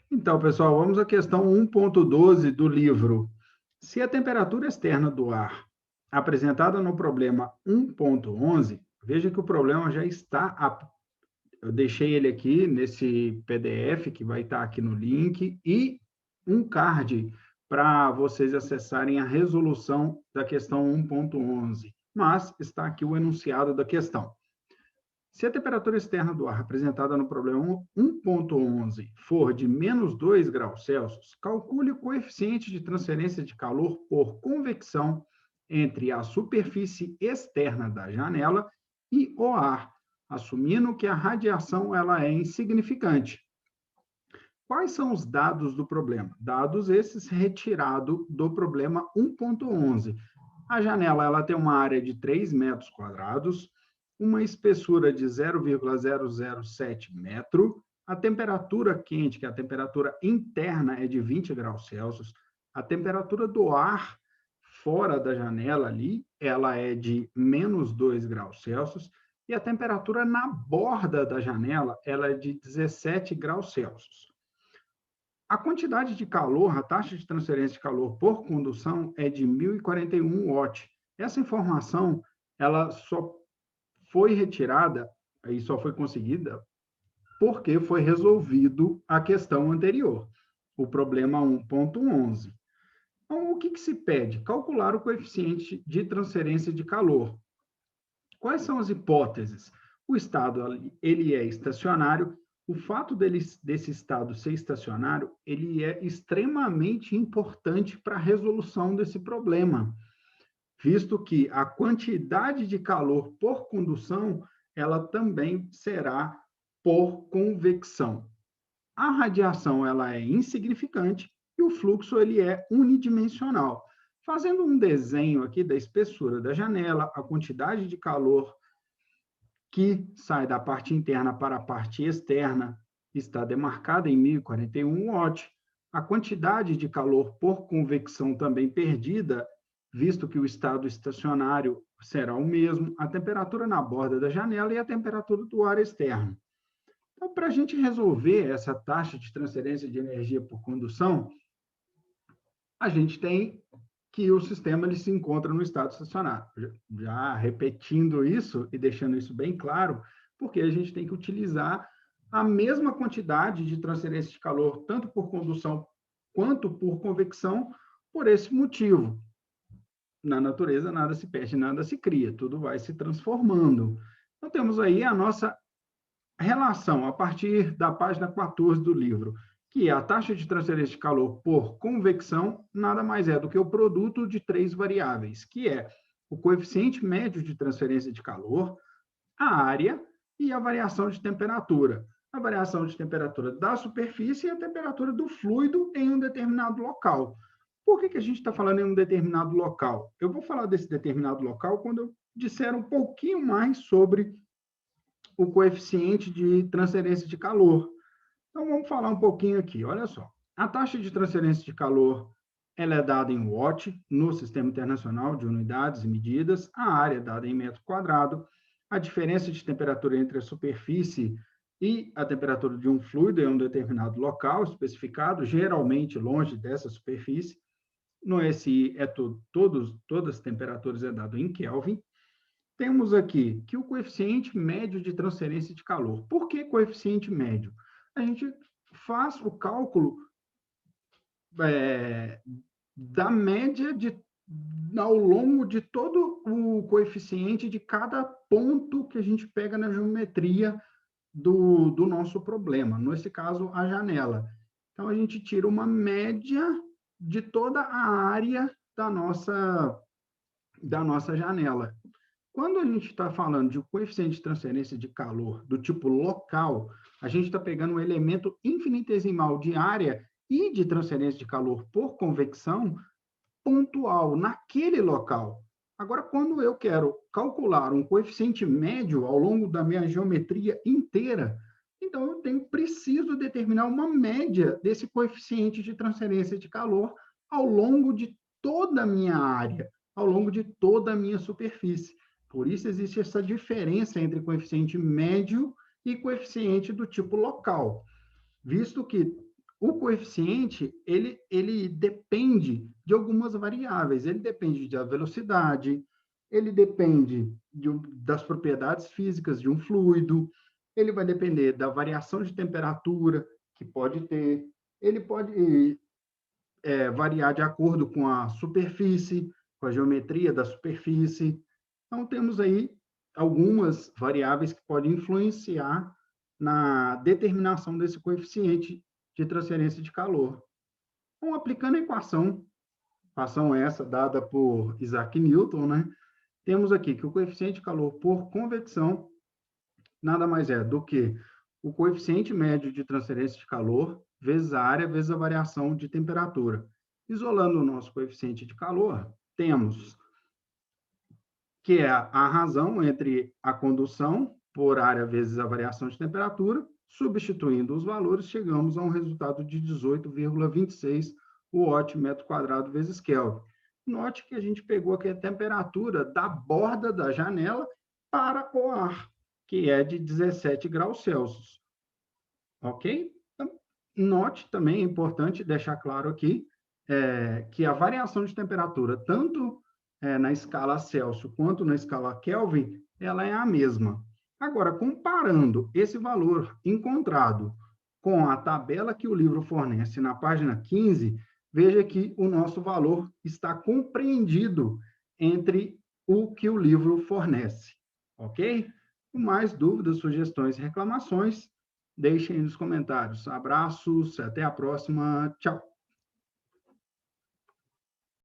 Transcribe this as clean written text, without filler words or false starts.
Então, pessoal, vamos à questão 1.12 do livro. Se a temperatura externa do ar apresentada no problema 1.11, veja que o problema já está. Eu deixei ele aqui nesse PDF que vai estar aqui no link e um card para vocês acessarem a resolução da questão 1.11. Mas está aqui o enunciado da questão. Se a temperatura externa do ar apresentada no problema 1.11 for de menos 2 graus Celsius, calcule o coeficiente de transferência de calor por convecção entre a superfície externa da janela e o ar, assumindo que a radiação ela é insignificante. Quais são os dados do problema? Dados esses retirados do problema 1.11. A janela ela tem uma área de 3 metros quadrados, uma espessura de 0,007 metro, a temperatura quente, que é a temperatura interna, é de 20 graus Celsius, a temperatura do ar fora da janela ali, ela é de menos 2 graus Celsius, e a temperatura na borda da janela, ela é de 17 graus Celsius. A quantidade de calor, a taxa de transferência de calor por condução é de 1041 watts. Essa informação, ela só foi retirada e só foi conseguida porque foi resolvido a questão anterior, o problema 1.11. Então, o que se pede? Calcular o coeficiente de transferência de calor. Quais são as hipóteses? O estado ele é estacionário. O fato desse estado ser estacionário, ele é extremamente importante para a resolução desse problema, visto que a quantidade de calor por condução, ela também será por convecção. A radiação ela é insignificante e o fluxo ele é unidimensional. Fazendo um desenho aqui da espessura da janela, a quantidade de calor que sai da parte interna para a parte externa está demarcada em 1041 watts. A quantidade de calor por convecção também perdida, visto que o estado estacionário será o mesmo, a temperatura na borda da janela e a temperatura do ar externo. Então, para a gente resolver essa taxa de transferência de energia por condução, a gente tem que o sistema ele se encontra no estado estacionário. Já repetindo isso e deixando isso bem claro, porque a gente tem que utilizar a mesma quantidade de transferência de calor, tanto por condução quanto por convecção, por esse motivo. Na natureza, nada se perde, nada se cria, tudo vai se transformando. Então, temos aí a nossa relação, a partir da página 14 do livro, que é a taxa de transferência de calor por convecção, nada mais é do que o produto de três variáveis, que é o coeficiente médio de transferência de calor, a área e a variação de temperatura. A variação de temperatura da superfície e a temperatura do fluido em um determinado local. Por que a gente está falando em um determinado local? Eu vou falar desse determinado local quando eu disser um pouquinho mais sobre o coeficiente de transferência de calor. Então, vamos falar um pouquinho aqui. Olha só, a taxa de transferência de calor ela é dada em watt no Sistema Internacional de Unidades e Medidas, a área é dada em metro quadrado, a diferença de temperatura entre a superfície e a temperatura de um fluido em um determinado local especificado, geralmente longe dessa superfície. No SI, todas as temperaturas é dado em Kelvin. Temos aqui que o coeficiente médio de transferência de calor. Por que coeficiente médio? A gente faz o cálculo da média ao longo de todo o coeficiente de cada ponto que a gente pega na geometria do nosso problema. Nesse caso, a janela. Então, a gente tira uma média de toda a área da nossa janela. Quando a gente está falando de um coeficiente de transferência de calor do tipo local, a gente está pegando um elemento infinitesimal de área e de transferência de calor por convecção pontual naquele local. Agora, quando eu quero calcular um coeficiente médio ao longo da minha geometria inteira, então eu preciso determinar uma média desse coeficiente de transferência de calor ao longo de toda a minha área, ao longo de toda a minha superfície. Por isso existe essa diferença entre coeficiente médio e coeficiente do tipo local, visto que O coeficiente, ele depende de algumas variáveis. Ele depende da velocidade, ele depende das propriedades físicas de um fluido, ele vai depender da variação de temperatura que pode ter, ele pode variar de acordo com a superfície, com a geometria da superfície. Então, temos aí algumas variáveis que podem influenciar na determinação desse coeficiente de transferência de calor. Então, aplicando a equação essa dada por Isaac Newton, né? Temos aqui que o coeficiente de calor por convecção nada mais é do que o coeficiente médio de transferência de calor vezes a área vezes a variação de temperatura. Isolando o nosso coeficiente de calor, temos que é a razão entre a condução por área vezes a variação de temperatura. Substituindo os valores, chegamos a um resultado de 18,26 watt metro quadrado vezes Kelvin. Note que a gente pegou aqui a temperatura da borda da janela para o ar, que é de 17 graus Celsius. Ok? Então, note também, é importante deixar claro aqui, que a variação de temperatura, tanto na escala Celsius quanto na escala Kelvin, ela é a mesma. Agora, comparando esse valor encontrado com a tabela que o livro fornece na página 15, veja que o nosso valor está compreendido entre o que o livro fornece. Ok? Mais dúvidas, sugestões e reclamações, deixem nos comentários. Abraços, até a próxima. Tchau.